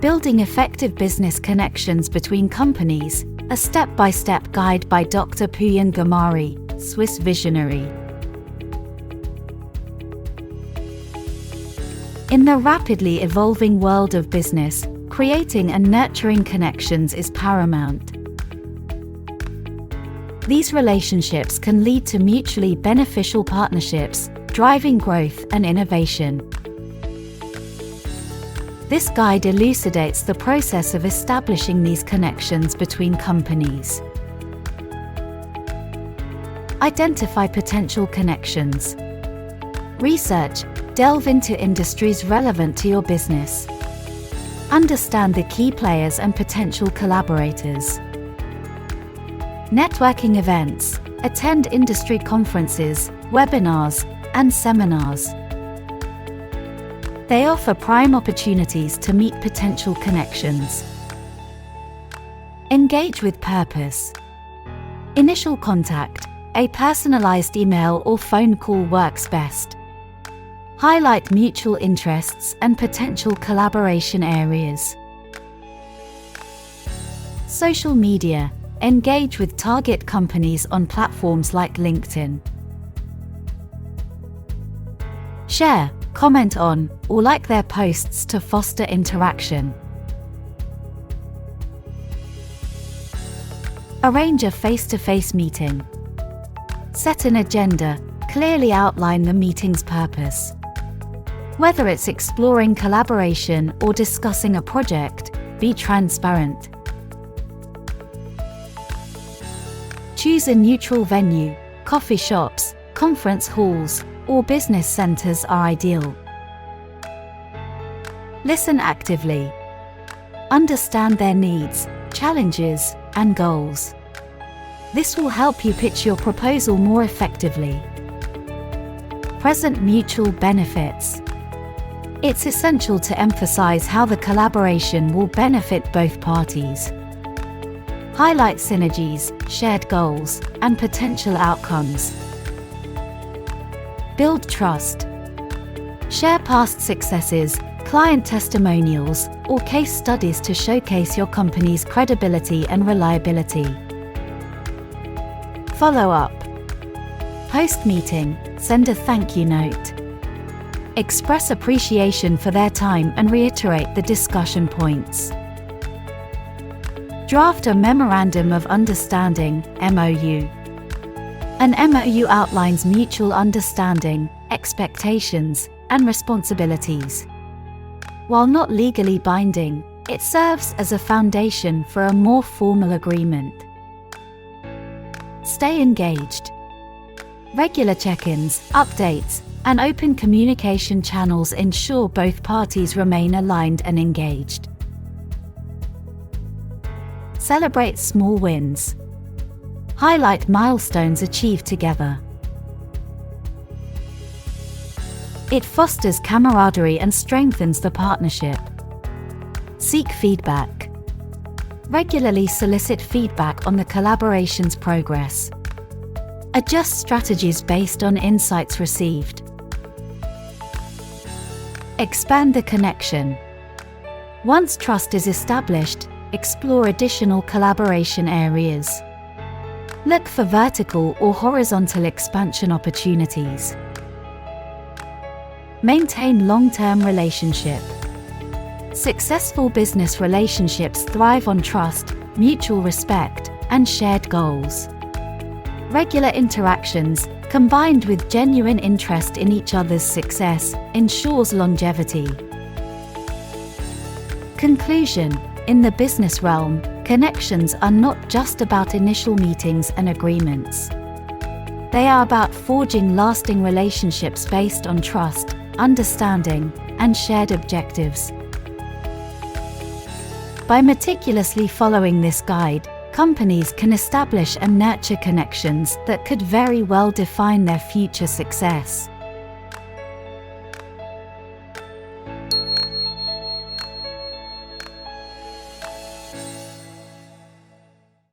Building Effective Business Connections Between Companies, a step-by-step guide by Dr. Pooyan Ghamari, Swiss visionary. In the rapidly evolving world of business, creating and nurturing connections is paramount. These relationships can lead to mutually beneficial partnerships, driving growth and innovation. This guide elucidates the process of establishing these connections between companies. Identify potential connections. Research. Delve into industries relevant to your business. Understand the key players and potential collaborators. Networking events. Attend industry conferences, webinars, and seminars. They offer prime opportunities to meet potential connections. Engage with purpose. Initial contact. A personalized email or phone call works best. Highlight mutual interests and potential collaboration areas. Social media. Engage with target companies on platforms like LinkedIn. Share, comment on, or like their posts to foster interaction. Arrange a face-to-face meeting. Set an agenda, clearly outline the meeting's purpose. Whether it's exploring collaboration or discussing a project, be transparent. Choose a neutral venue. Coffee shops, conference halls, or business centers are ideal. Listen actively. Understand their needs, challenges, and goals. This will help you pitch your proposal more effectively. Present mutual benefits. It's essential to emphasize how the collaboration will benefit both parties. Highlight synergies, shared goals, and potential outcomes. Build trust. Share past successes, client testimonials, or case studies to showcase your company's credibility and reliability. Follow up. Post-meeting, send a thank you note. Express appreciation for their time and reiterate the discussion points. Draft a Memorandum of Understanding, MOU. An MOU outlines mutual understanding, expectations, and responsibilities. While not legally binding, it serves as a foundation for a more formal agreement. Stay engaged. Regular check-ins, updates, and open communication channels ensure both parties remain aligned and engaged. Celebrate small wins. Highlight milestones achieved together. It fosters camaraderie and strengthens the partnership. Seek feedback. Regularly solicit feedback on the collaboration's progress. Adjust strategies based on insights received. Expand the connection. Once trust is established, explore additional collaboration areas. Look for vertical or horizontal expansion opportunities. Maintain long-term relationship. Successful business relationships thrive on trust, mutual respect, and shared goals. Regular interactions, combined with genuine interest in each other's success, ensures longevity. Conclusion. In the business realm, connections are not just about initial meetings and agreements. They are about forging lasting relationships based on trust, understanding, and shared objectives. By meticulously following this guide, companies can establish and nurture connections that could very well define their future success.